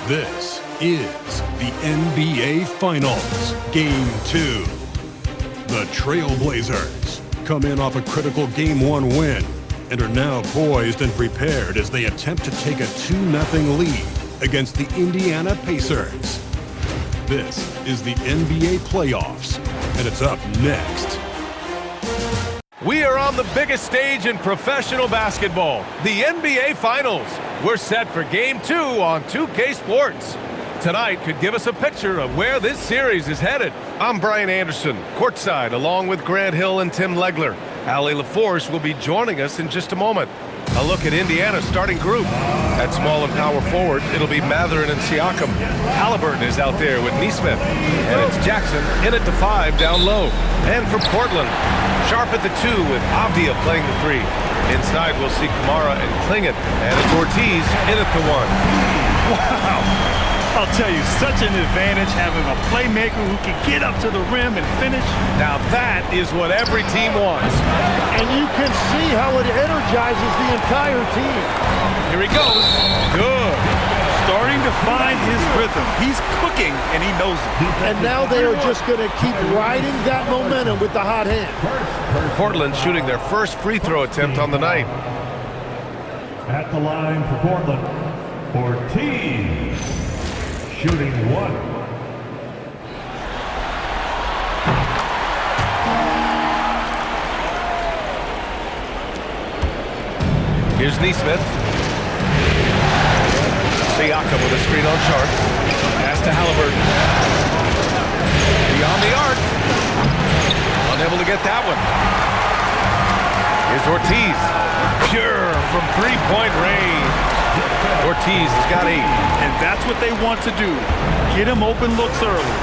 This is the NBA Finals, Game 2. The Trailblazers come in off a critical Game 1 win and are now poised and prepared as they attempt to take a 2-0 lead against the Indiana Pacers. This is the NBA playoffs, and it's up next. We are on the biggest stage in professional basketball, the NBA Finals. We're set for Game 2 on 2K Sports. Tonight could give us a picture of where this series is headed. I'm Brian Anderson, courtside, along with Grant Hill and Tim Legler. Allie LaForce will be joining us in just a moment. A look at Indiana's starting group. At small and power forward, it'll be Mathurin and Siakam. Halliburton is out there with Nesmith. And it's Jackson in at the 5 down low. And for Portland, Sharp at the 2 with Avdia playing the 3. Inside we'll see Kamara and Klingon. And it's Ortiz in at the 1. Wow. I'll tell you, such an advantage having a playmaker who can get up to the rim and finish. Now that is what every team wants. And you can see how it energizes the entire team. Here he goes. Good. Starting to find his rhythm. He's cooking, and he knows it. And now they are just going to keep riding that momentum with the hot hand. Portland shooting their first free throw attempt on the night. At the line for Portland, Ortiz. Shooting 1. Here's Nesmith. Siakam with a screen on Sharp. Pass to Halliburton. Beyond the arc. Unable to get that one. Here's Ortiz. Pure from three-point range. Ortiz has got 8. And that's what they want to do. Get him open looks early.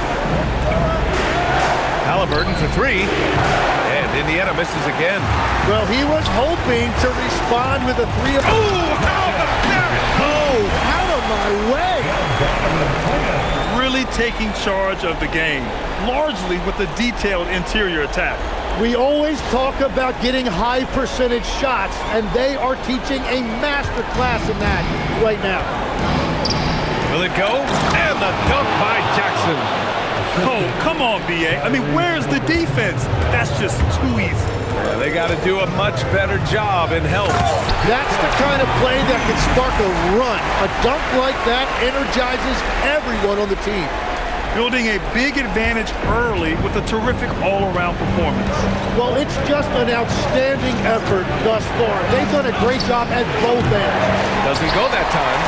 Halliburton for 3. And Indiana misses again. Well, he was hoping to respond with a 3. Oh, how about that? Oh, out of my way. Really taking charge of the game, largely with a detailed interior attack. We always talk about getting high percentage shots, and they are teaching a master class in that right now. Will it go? And the dunk by Jackson. Oh, come on, B.A. I mean, where's the defense? That's just too easy. Yeah, they got to do a much better job in help. That's the kind of play that can spark a run. A dunk like that energizes everyone on the team. Building a big advantage early with a terrific all-around performance. Well, it's just an outstanding effort thus far. They've done a great job at both ends. Doesn't go that time.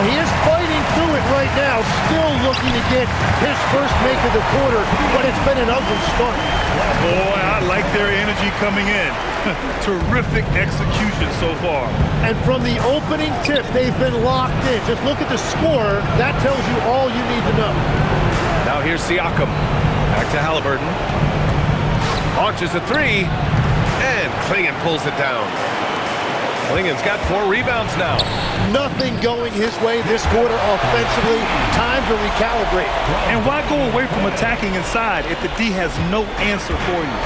He is fighting through it right now, still looking to get his first make of the quarter, but it's been an ugly start. Boy, I like their energy coming in. Terrific execution so far. And from the opening tip, they've been locked in. Just look at the score. That tells you all you need to know. Now here's Siakam. Back to Halliburton. Launches a 3. And Klingon pulls it down. Klingon's got 4 rebounds now. Nothing going his way this quarter offensively. Time to recalibrate. And why go away from attacking inside if the D has no answer for you?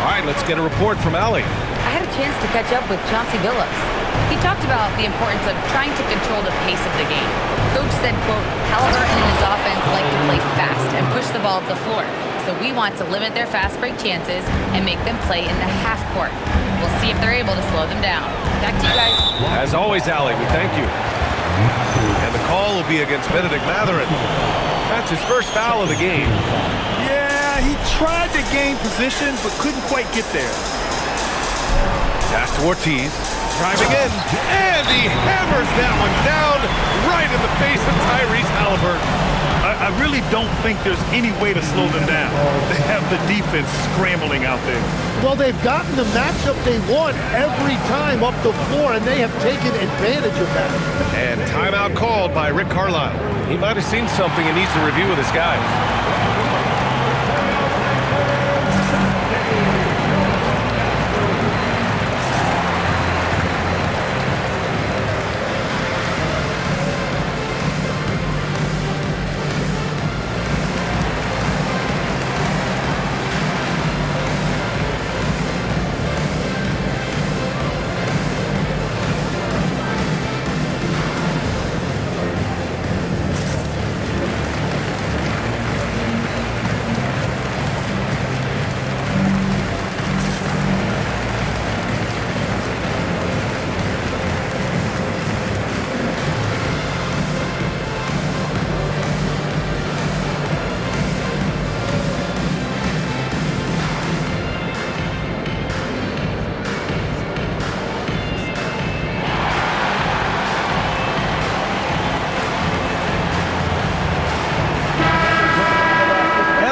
All right, let's get a report from Allie. I had a chance to catch up with Chauncey Billups. He talked about the importance of trying to control the pace of the game. Coach said, quote, Halliburton and his offense like to play fast and push the ball up the floor. So we want to limit their fast break chances and make them play in the half court. We'll see if they're able to slow them down. Back to you guys. As always, Allie, we thank you. And the call will be against Benedict Mathurin. That's his first foul of the game. Yeah, he tried to gain position, but couldn't quite get there. Pass to Ortiz. Driving in. And he hammers that one down right in the face of Tyrese Halliburton. I really don't think there's any way to slow them down. They have the defense scrambling out there. Well, they've gotten the matchup they want every time up the floor, and they have taken advantage of that. And timeout called by Rick Carlisle. He might have seen something and needs to review with his guys.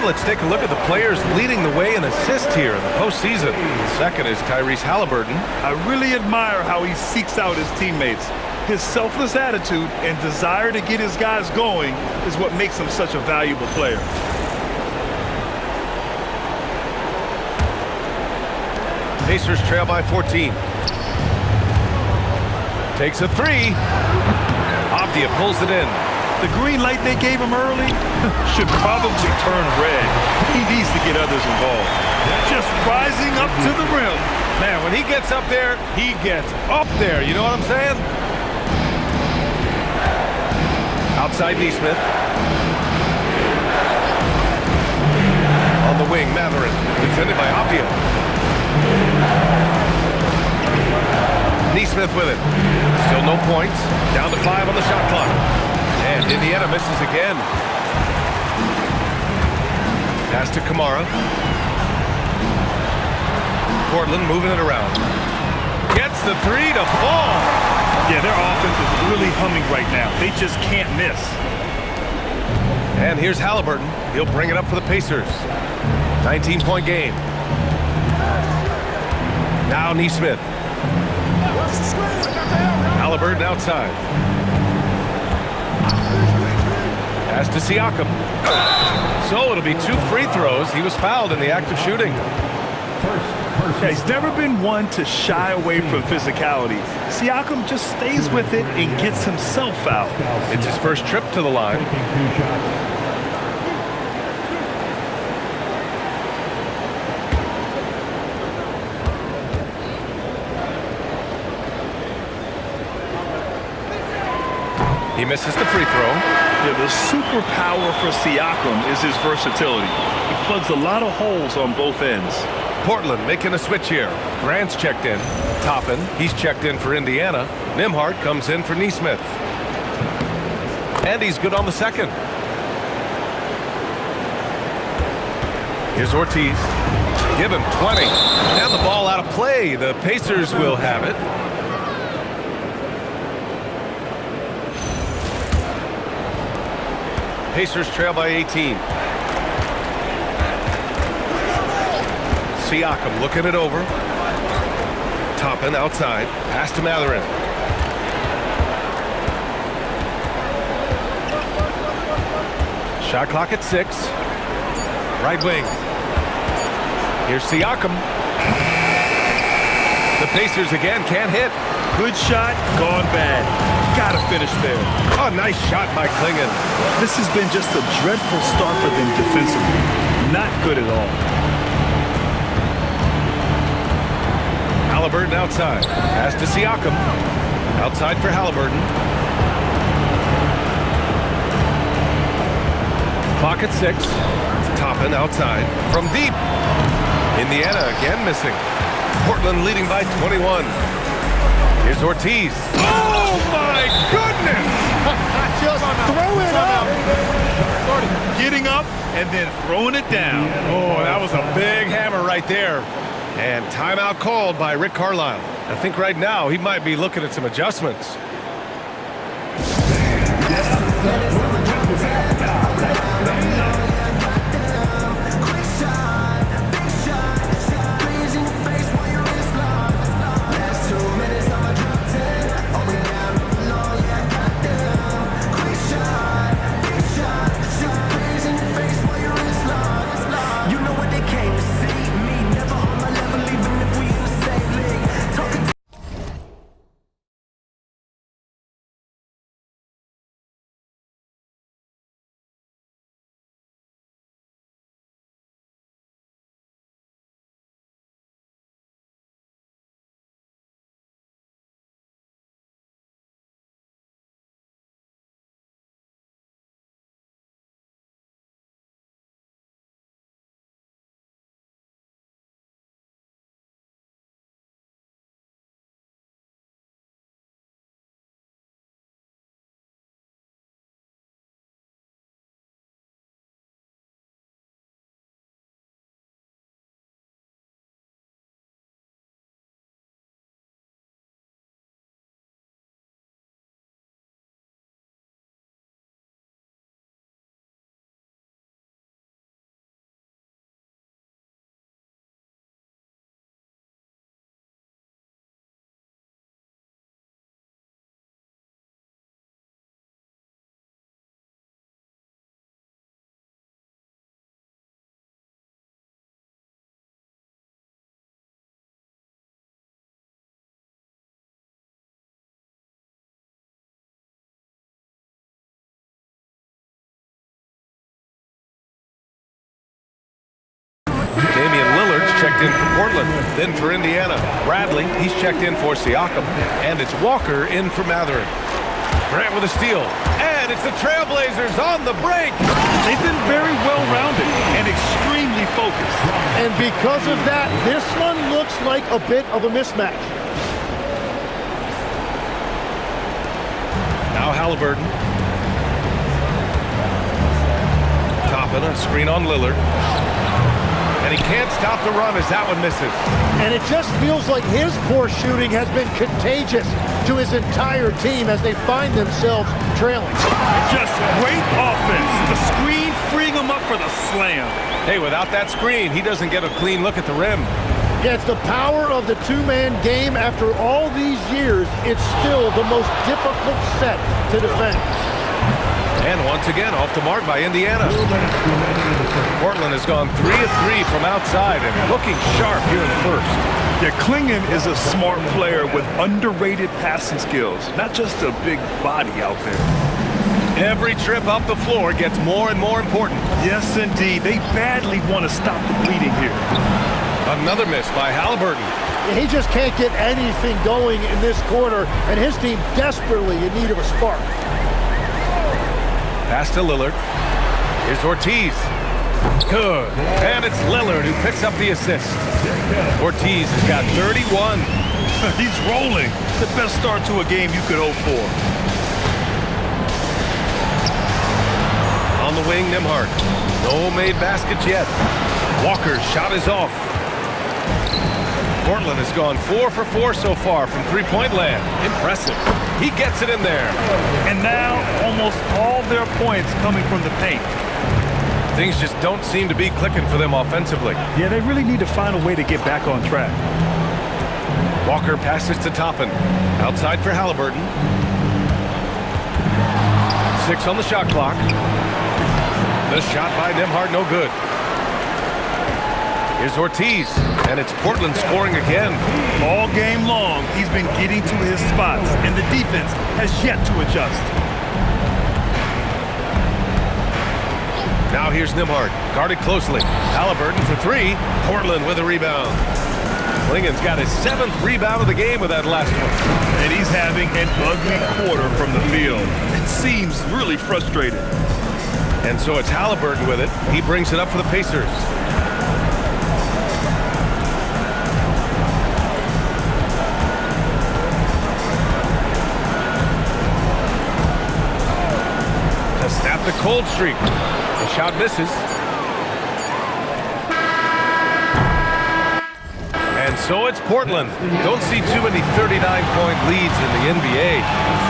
let's take a look at the players leading the way in assists here in the postseason. Second is Tyrese Halliburton. I really admire how he seeks out his teammates. His selfless attitude and desire to get his guys going is what makes him such a valuable player. Pacers trail by 14. Takes a three. Avdia pulls it in. The green light they gave him early should probably turn red. He needs to get others involved. Just rising up to the rim. Man, when he gets up there, he gets up there. You know what I'm saying? Outside Neesmith. On the wing, Mathurin. Defended by Avdia. Neesmith with it. Still no points. Down to 5 on the shot clock. And Indiana misses again. Pass to Kamara. Portland moving it around. Gets the three to fall. Yeah, their offense is really humming right now. They just can't miss. And here's Halliburton. He'll bring it up for the Pacers. 19-point game. Now Neesmith. Halliburton outside. Pass to Siakam. So it'll be 2 free throws. He was fouled in the act of shooting. Yeah, he's never been one to shy away from physicality. Siakam just stays with it and gets himself fouled. It's his first trip to the line. Taking 2 shots. He misses the free throw. Yeah, the superpower for Siakam is his versatility. He plugs a lot of holes on both ends. Portland making a switch here. Grant's checked in. Toppin, he's checked in for Indiana. Nembhard comes in for Neesmith. And he's good on the second. Here's Ortiz. Give him 20. And the ball out of play. The Pacers will have it. Pacers trail by 18. Siakam looking it over. Toppin outside. Pass to Mathurin. Shot clock at 6. Right wing. Here's Siakam. The Pacers again can't hit. Good shot, gone bad. Gotta finish there. Oh, nice shot by Klingon. This has been just a dreadful start for them defensively. Not good at all. Halliburton outside. Pass to Siakam. Outside for Halliburton. Clock at 6. Toppin outside. From deep. Indiana again missing. Portland leading by 21. Here's Ortiz. Oh, my goodness! Just throw it up. Getting up and then throwing it down. Oh, that was a big hammer right there. And timeout called by Rick Carlisle. I think right now he might be looking at some adjustments. checked in for Portland. Then for Indiana, Bradley, he's checked in for Siakam. And it's Walker in for Mathurin. Grant with a steal. And it's the Trailblazers on the break. They've been very well-rounded and extremely focused. And because of that, this one looks like a bit of a mismatch. Now Halliburton. Toppin, a screen on Lillard. And he can't stop the run as that one misses. And it just feels like his poor shooting has been contagious to his entire team as they find themselves trailing. Just great offense. The screen freeing him up for the slam. Hey, without that screen, he doesn't get a clean look at the rim. Yeah, it's the power of the two-man game. After all these years, it's still the most difficult set to defend. And once again, off the mark by Indiana. Portland has gone 3 of 3 from outside and looking sharp here in the first. Yeah, Klingon is a smart player with underrated passing skills, not just a big body out there. Every trip up the floor gets more and more important. Yes, indeed. They badly want to stop the bleeding here. Another miss by Halliburton. He just can't get anything going in this quarter, and his team desperately in need of a spark. Pass to Lillard. Here's Ortiz. Good. And it's Lillard who picks up the assist. Ortiz has got 31. He's rolling. The best start to a game you could hope for. On the wing, Nembhard. No made baskets yet. Walker's shot is off. Portland has gone 4 for 4 so far from three-point land. Impressive. He gets it in there. And now almost all their points coming from the paint. Things just don't seem to be clicking for them offensively. Yeah, they really need to find a way to get back on track. Walker passes to Toppin. Outside for Halliburton. 6 on the shot clock. The shot by Nembhard, no good. Here's Ortiz, and it's Portland scoring again. All game long, he's been getting to his spots, and the defense has yet to adjust. Now here's Nembhard, guarded closely. Halliburton for 3. Portland with a rebound. Klingon's got his 7th rebound of the game with that last one. And he's having an ugly quarter from the field. It seems really frustrated. And so it's Halliburton with it. He brings it up for the Pacers. To snap the cold streak. The shot misses. And so it's Portland. Don't see too many 39-point leads in the NBA.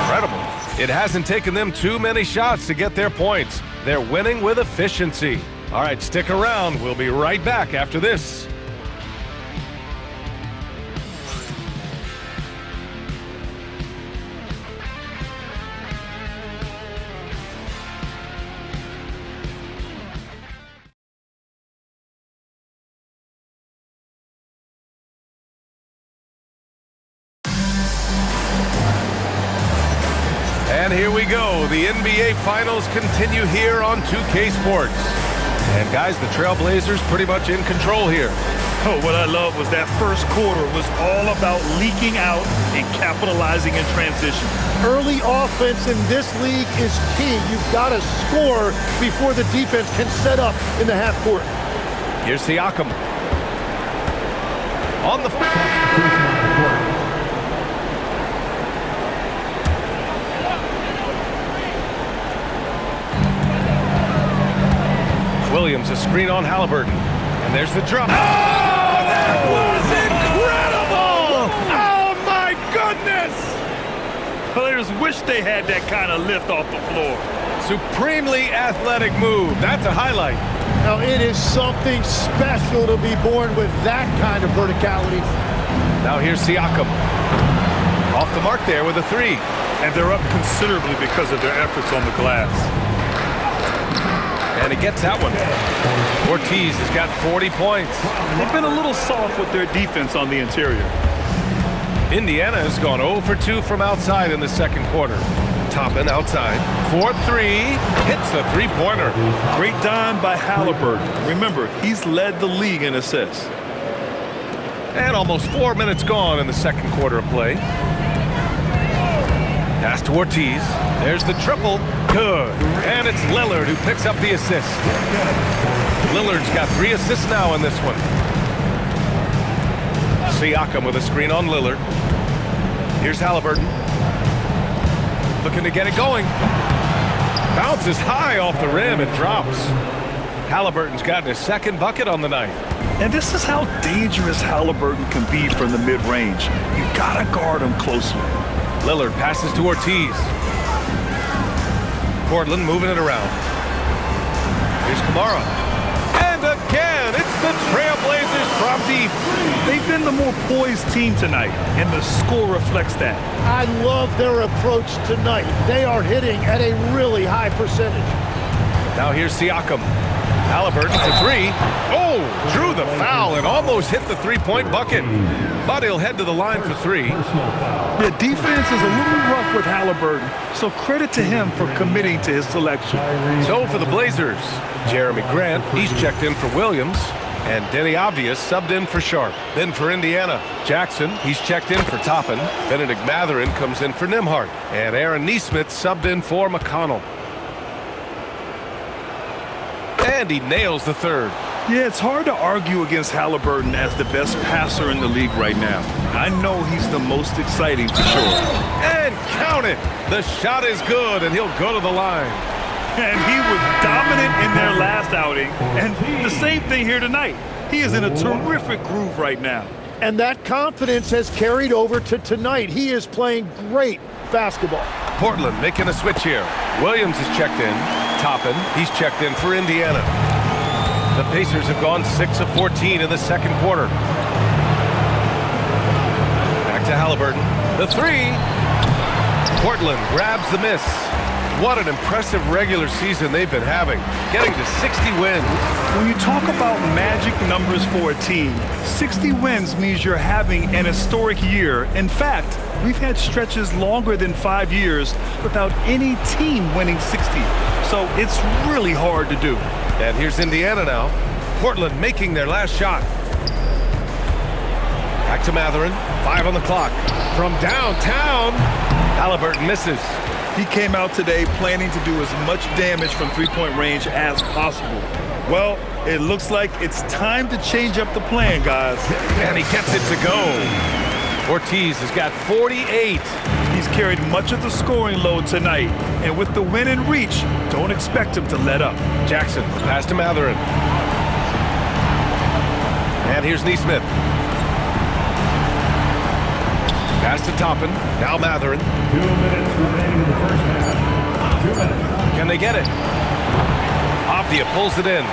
Incredible. It hasn't taken them too many shots to get their points. They're winning with efficiency. All right, stick around. We'll be right back after this. And here we go. The NBA Finals continue here on 2K Sports. And guys, the Trailblazers pretty much in control here. Oh, what I love was that first quarter was all about leaking out and capitalizing in transition. Early offense in this league is key. You've got to score before the defense can set up in the half court. Here's Siakam. On the Williams, a screen on Halliburton. And there's the drop. Oh, that was incredible! Oh, my goodness! Players wish they had that kind of lift off the floor. Supremely athletic move. That's a highlight. Now, it is something special to be born with that kind of verticality. Now here's Siakam. Off the mark there with a 3. And they're up considerably because of their efforts on the glass. And he gets that one. Ortiz has got 40 points. They've been a little soft with their defense on the interior. Indiana has gone 0 for 2 from outside in the second quarter. Toppin outside. 4-3. Hits a three-pointer. Great dime by Halliburton. Remember, he's led the league in assists. And almost 4 minutes gone in the second quarter of play. Pass to Ortiz. There's the triple. Good. And it's Lillard who picks up the assist. Lillard's got 3 assists now in this one. Siakam with a screen on Lillard. Here's Haliburton. Looking to get it going. Bounces high off the rim and drops. Haliburton's gotten his second bucket on the night. And this is how dangerous Haliburton can be from the mid-range. You gotta guard him closely. Lillard passes to Ortiz. Portland moving it around. Here's Kamara. And again, it's the Trailblazers from deep. They've been the more poised team tonight, and the score reflects that. I love their approach tonight. They are hitting at a really high percentage. Now here's Siakam. Haliburton for 3. Oh, drew the foul and almost hit the three-point bucket. But he'll head to the line for 3. The defense is a little rough with Haliburton, so credit to him for committing to his selection. So for the Blazers, Jeremy Grant, he's checked in for Williams. And Denny Obvious subbed in for Sharp. Then for Indiana, Jackson, he's checked in for Toppin. Benedict Mathurin comes in for Nembhard. And Aaron Nesmith subbed in for McConnell. And he nails the third. Yeah, it's hard to argue against Haliburton as the best passer in the league right now. I know he's the most exciting for sure. And count it! The shot is good, and he'll go to the line. And he was dominant in their last outing, and the same thing here tonight. He is in a terrific groove right now. And that confidence has carried over to tonight. He is playing great basketball. Portland making a switch here. Williams is checked in. Toppin, he's checked in for Indiana. The Pacers have gone 6 of 14 in the second quarter. Back to Haliburton. The 3. Portland grabs the miss. What an impressive regular season they've been having, getting to 60 wins. When you talk about magic numbers for a team, 60 wins means you're having an historic year. In fact, we've had stretches longer than 5 years without any team winning 60. So it's really hard to do. And here's Indiana now. Portland making their last shot. Back to Mathurin. 5 on the clock. From downtown, Haliburton misses. He came out today planning to do as much damage from three-point range as possible. Well, it looks like it's time to change up the plan, guys. And he gets it to go. Ortiz has got 48. He's carried much of the scoring load tonight, and with the win in reach, don't expect him to let up. Jackson, pass to Mathurin. And here's Nesmith. Pass to Toppin. Now Mathurin. 2 minutes remaining in the first half. 2 minutes. Can they get it? Avdia pulls it in.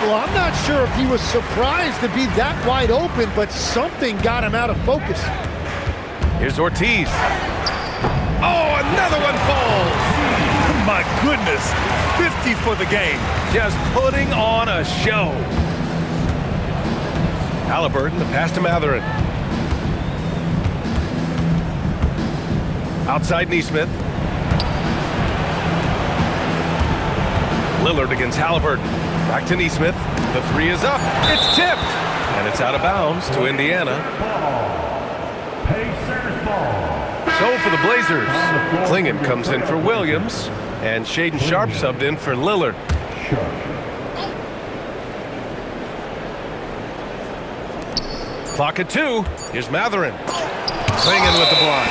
Well, I'm not sure if he was surprised to be that wide open, but something got him out of focus. Here's Ortiz. Oh, another one falls. My goodness, 50 for the game. Just putting on a show. Haliburton, the pass to Mathurin. Outside Nesmith. Lillard against Haliburton. Back to Nesmith. The 3 is up. It's tipped. And it's out of bounds to Indiana. Pacers ball. So for the Blazers, Klingon comes in for Williams. And Shaedon Sharp subbed in for Lillard. Clock at 2. Here's Mathurin. Klingon with the block.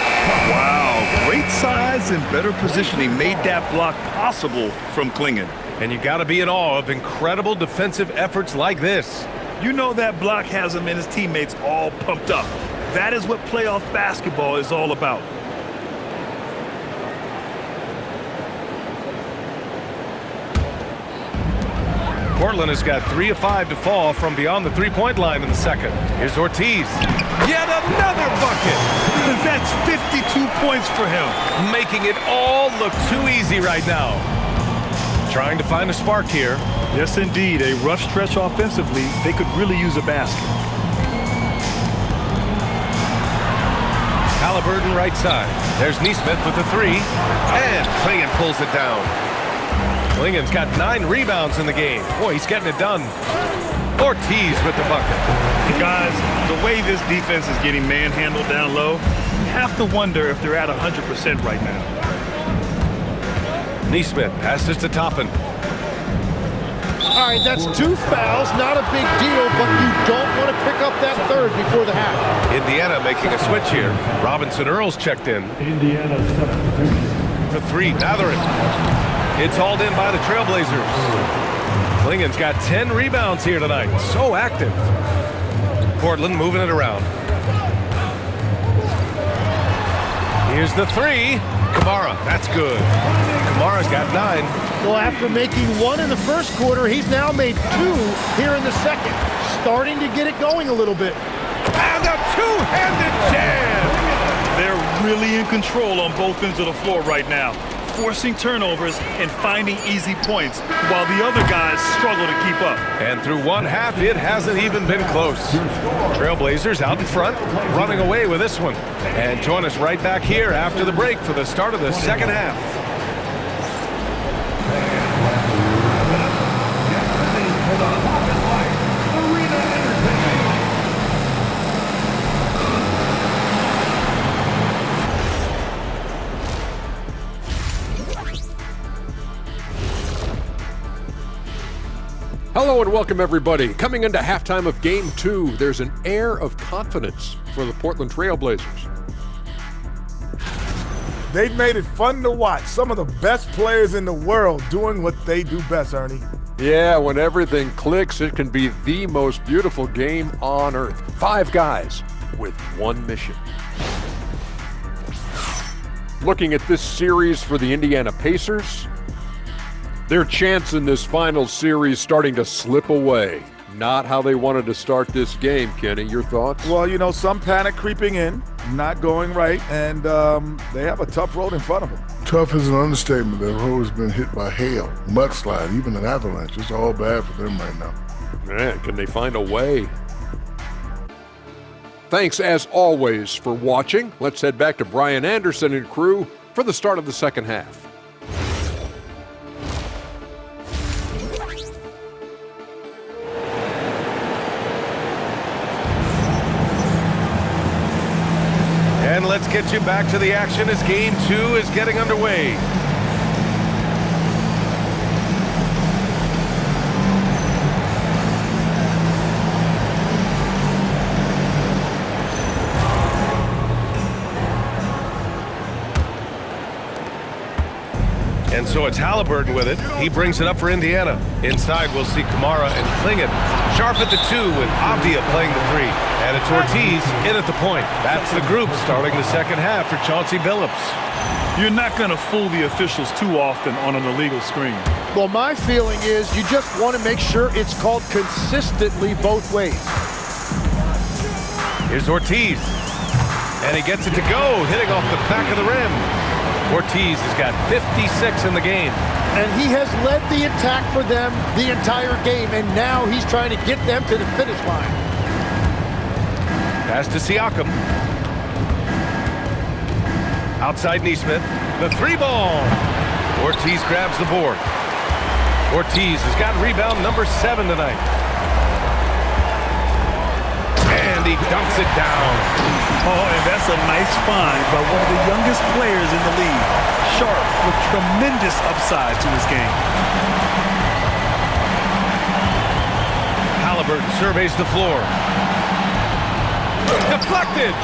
Wow, great size and better positioning made that block possible from Klingon. And you got to be in awe of incredible defensive efforts like this. You know that block has him and his teammates all pumped up. That is what playoff basketball is all about. Portland has got 3 of 5 to fall from beyond the three-point line in the second. Here's Ortiz. Yet another bucket. That's 52 points for him. Making it all look too easy right now. Trying to find a spark here. Yes, indeed. A rough stretch offensively. They could really use a basket. Haliburton right side. There's Nesmith with the 3. And Klingon pulls it down. Klingon's got 9 rebounds in the game. Boy, he's getting it done. Ortiz with the bucket. Guys, the way this defense is getting manhandled down low, you have to wonder if they're at 100% right now. Neesmith passes to Toppin. All right, that's 2 fouls, not a big deal, but you don't want to pick up that third before the half. Indiana making a switch here. Robinson Earls checked in. Indiana substitution. For 3, Mathurin. It's hauled in by the Trailblazers. Klingen's got 10 rebounds here tonight. So active. Portland moving it around. Here's the 3. Kamara, that's good. Kamara's got 9. Well, after making 1 in the first quarter, he's now made 2 here in the second. Starting to get it going a little bit. And a two-handed jam! They're really in control on both ends of the floor right now, forcing turnovers and finding easy points while the other guys struggle to keep up. And through one half, it hasn't even been close. Trailblazers out in front, running away with this one. And join us right back here after the break for the start of the second half. Hello and welcome everybody. Coming into halftime of Game 2, there's an air of confidence for the Portland Trailblazers. They've made it fun to watch. Some of the best players in the world doing what they do best, Ernie. Yeah, when everything clicks, it can be the most beautiful game on earth. 5 guys with one mission. Looking at this series for the Indiana Pacers, their chance in this final series starting to slip away. Not how they wanted to start this game, Kenny. Your thoughts? Well, you know, some panic creeping in, not going right, and they have a tough road in front of them. Tough is an understatement. Their road has been hit by hail, mudslide, even an avalanche. It's all bad for them right now. Man, can they find a way? Thanks, as always, for watching. Let's head back to Brian Anderson and crew for the start of the second half. And let's get you back to the action as Game 2 is getting underway. And so it's Halliburton with it. He brings it up for Indiana. Inside, we'll see Kamara and Klingen. Sharp at the 2 with Avdia playing the 3. And it's Ortiz in at the point. That's the group starting the second half for Chauncey Billups. You're not going to fool the officials too often on an illegal screen. Well, my feeling is you just want to make sure it's called consistently both ways. Here's Ortiz. And he gets it to go, hitting off the back of the rim. Ortiz has got 56 in the game. And he has led the attack for them the entire game, and now he's trying to get them to the finish line. Pass to Siakam. Outside Neesmith. The 3-ball. Ortiz grabs the board. Ortiz has got rebound number 7 tonight. And he dumps it down. Oh, and that's a nice find by one of the youngest players in the league. Sharp with tremendous upside to his game. Halliburton surveys the floor. Deflected.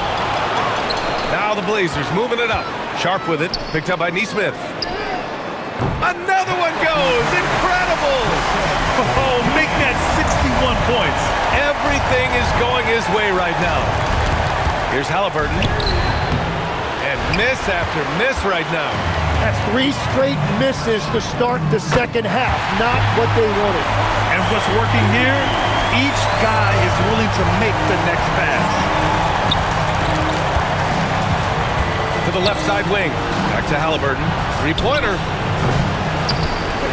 Now the Blazers moving it up. Sharp with it. Picked up by Neesmith. Another one goes. Incredible. Oh, make that 61 points. Everything is going his way right now. Here's Halliburton. And miss after miss right now. That's 3 straight misses to start the second half. Not what they wanted. And what's working here, each guy is willing to make the next pass. To the left side wing. Back to Halliburton. 3-pointer.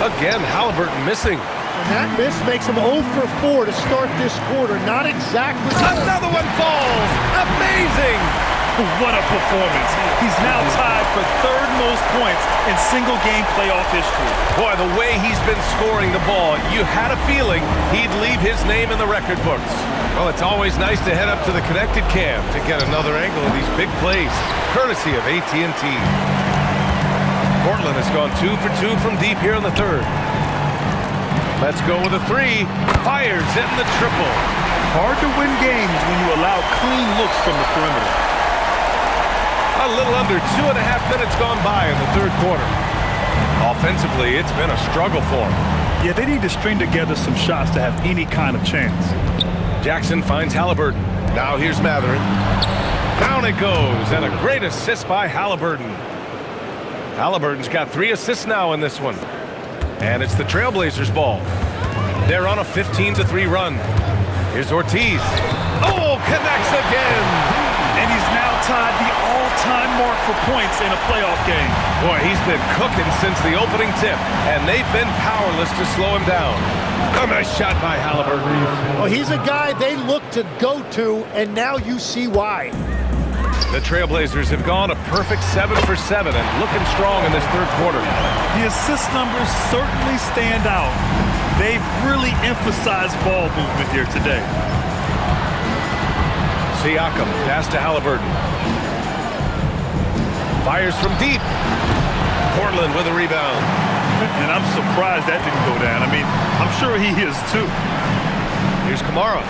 Again, Halliburton missing. And that miss makes him 0 for 4 to start this quarter. Not exactly. Another one falls. Amazing. What a performance. He's now tied for third most points in single-game playoff history. Boy, the way he's been scoring the ball, you had a feeling he'd leave his name in the record books. Well, it's always nice to head up to the connected cam to get another angle of these big plays, courtesy of AT&T. Portland has gone 2 for 2 from deep here in the third. Let's go with a three. Fires in the triple. Hard to win games when you allow clean looks from the perimeter. A little under 2.5 minutes gone by in the third quarter. Offensively, it's been a struggle for them. Yeah, they need to string together some shots to have any kind of chance. Jackson finds Halliburton. Now here's Mathurin. Down it goes, and a great assist by Halliburton. Halliburton's got 3 assists now in this one. And it's the Trailblazers' ball. They're on a 15-3 run. Here's Ortiz. Oh, connects again! And he's now tied the all-time mark for points in a playoff game. Boy, he's been cooking since the opening tip, and they've been powerless to slow him down. A nice shot by Halliburton. Well, he's a guy they look to go to, and now you see why. The Trailblazers have gone a perfect 7 for 7 and looking strong in this third quarter. The assist numbers certainly stand out. They've really emphasized ball movement here today. Siakam, pass to Halliburton. Fires from deep. Portland with a rebound. And I'm surprised that didn't go down. I mean, I'm sure he is too. Here's Kamara.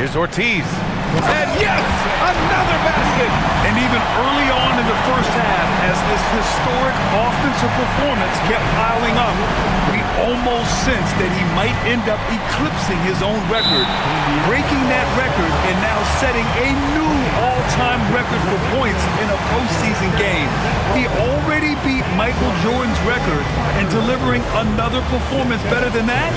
Here's Ortiz. And yes, another basket! And even early on in the first half, as this historic offensive performance kept piling up, we almost sensed that he might end up eclipsing his own record, breaking that record and now setting a new all-time record for points in a postseason game. He already beat Michael Jordan's record, and delivering another performance better than that?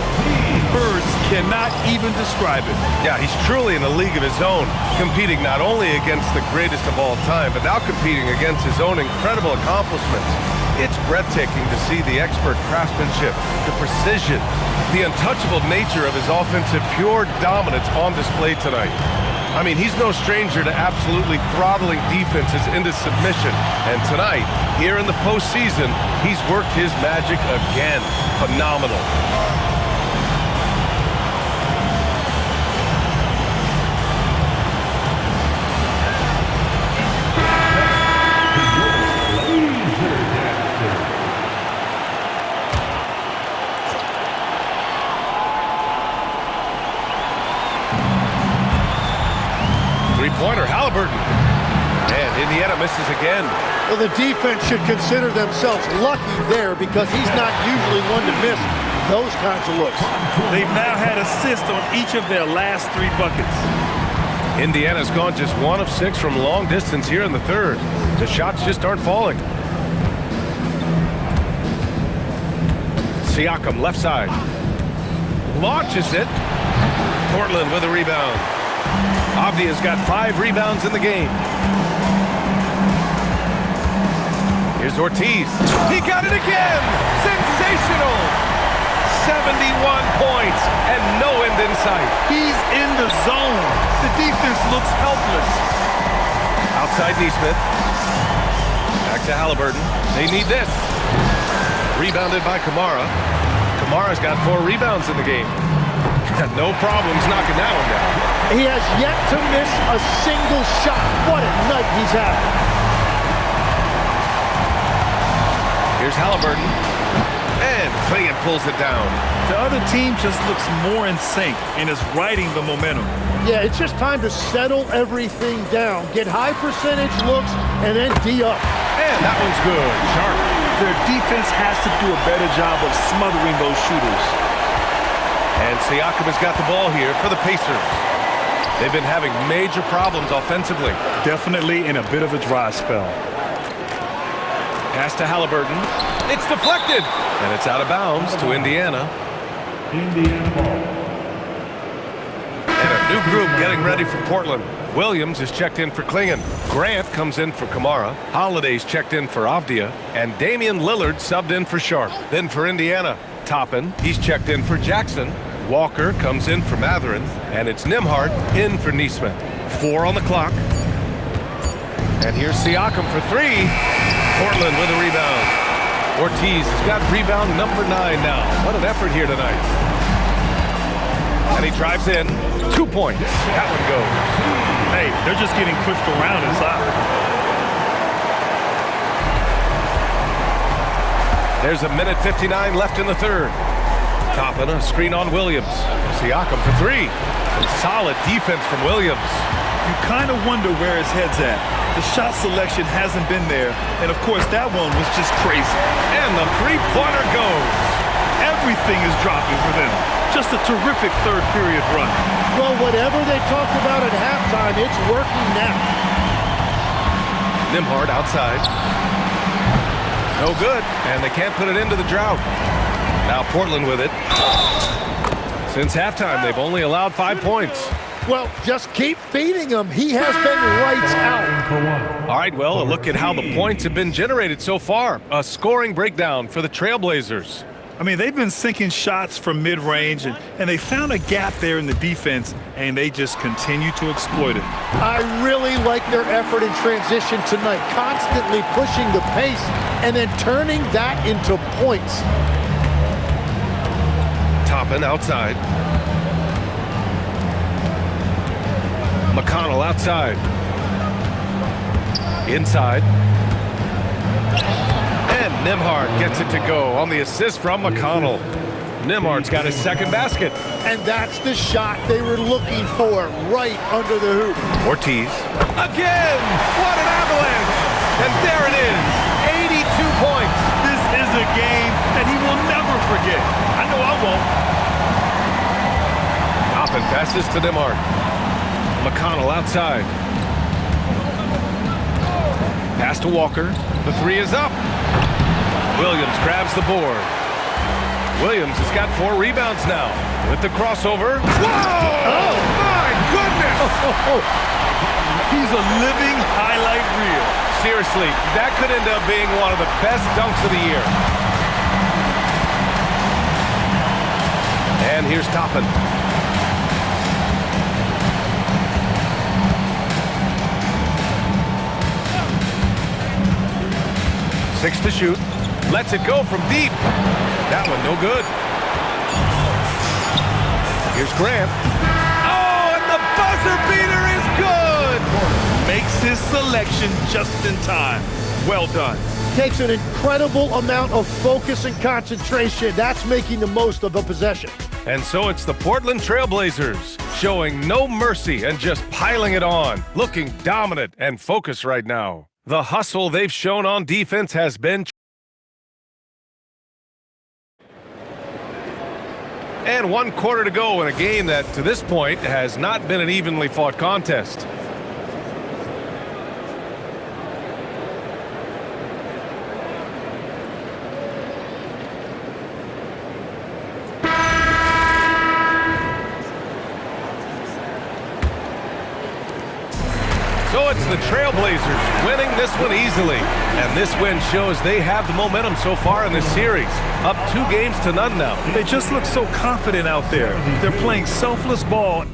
Words cannot even describe it. Yeah, he's truly in a league of his own, competing not only against the greatest of all time, but now competing against his own incredible accomplishments. It's breathtaking to see the expert craftsmanship, the precision, the untouchable nature of his offensive pure dominance on display tonight. I mean, he's no stranger to absolutely throttling defenses into submission. And tonight, here in the postseason, he's worked his magic again. Phenomenal. Three-pointer, Halliburton. And Indiana misses again. Well, the defense should consider themselves lucky there because he's not usually one to miss those kinds of looks. They've now had assists on each of their last 3 buckets. Indiana's gone just 1 of 6 from long distance here in the third. The shots just aren't falling. Siakam, left side. Launches it. Portland with a rebound. Avdia's got 5 rebounds in the game. Here's Ortiz. He got it again! Sensational! 71 points and no end in sight. He's in the zone. The defense looks helpless. Outside Nesmith. Back to Halliburton. They need this. Rebounded by Kamara. Kamara's got 4 rebounds in the game. No problems knocking that one down. He has yet to miss a single shot. What a night he's having. Here's Halliburton. And Clingan pulls it down. The other team just looks more in sync and is riding the momentum. Yeah, it's just time to settle everything down. Get high percentage looks and then D up. And that one's good. Sharp. Their defense has to do a better job of smothering those shooters. And Siakam has got the ball here for the Pacers. They've been having major problems offensively. Definitely in a bit of a dry spell. Pass to Halliburton. It's deflected. And it's out of bounds to Indiana. Indiana ball. And a new group getting ready for Portland. Williams is checked in for Clingan. Grant comes in for Kamara. Holiday's checked in for Avdia. And Damian Lillard subbed in for Sharp. Then for Indiana, Toppin. He's checked in for Jackson. Walker comes in for Mathurin. And it's Nembhard in for Nesmith. 4 on the clock. And here's Siakam for three. Portland with a rebound. Ortiz has got rebound number 9 now. What an effort here tonight. And he drives in. 2 points. That one goes. Hey, they're just getting pushed around inside. There's a minute 59 left in the third. Toppin, a screen on Williams. Siakam for three. Some solid defense from Williams. You kind of wonder where his head's at. The shot selection hasn't been there. And, of course, that one was just crazy. And the three-pointer goes. Everything is dropping for them. Just a terrific third-period run. Well, whatever they talked about at halftime, it's working now. Nembhard outside. No good, and they can't put it into the drought. Now Portland with it. Since halftime, they've only allowed 5 points. Well, just keep feeding him. He has been lights out. All right, well, a look at how the points have been generated so far. A scoring breakdown for the Trailblazers. I mean, they've been sinking shots from mid-range, and they found a gap there in the defense, and they just continue to exploit it. I really like their effort in transition tonight, constantly pushing the pace and then turning that into points. Toppin outside. McConnell outside. Inside. And Nembhard gets it to go on the assist from McConnell. Nembhard's got his second basket. And that's the shot they were looking for, right under the hoop. Ortiz. Again! What an avalanche! And there it is, 82 points. This is a game that he will never forget. I know I won't. Toppin passes to Nembhard. McConnell outside. Pass to Walker. The three is up. Williams grabs the board. Williams has got 4 rebounds now. With the crossover. Whoa! Oh, my goodness! He's a living highlight reel. Seriously, that could end up being one of the best dunks of the year. And here's Toppin. Six to shoot. Lets it go from deep. That one no good. Here's Grant. Oh, and the buzzer beater is good! Makes his selection just in time. Well done. Takes an incredible amount of focus and concentration. That's making the most of a possession. And so it's the Portland Trailblazers showing no mercy and just piling it on, looking dominant and focused right now. The hustle they've shown on defense has been. And 1 quarter to go in a game that, to this point, has not been an evenly fought contest. So it's the Trailblazers winning this one easily. And this win shows they have the momentum so far in this series. Up 2 games to none now. They just look so confident out there. They're playing selfless ball.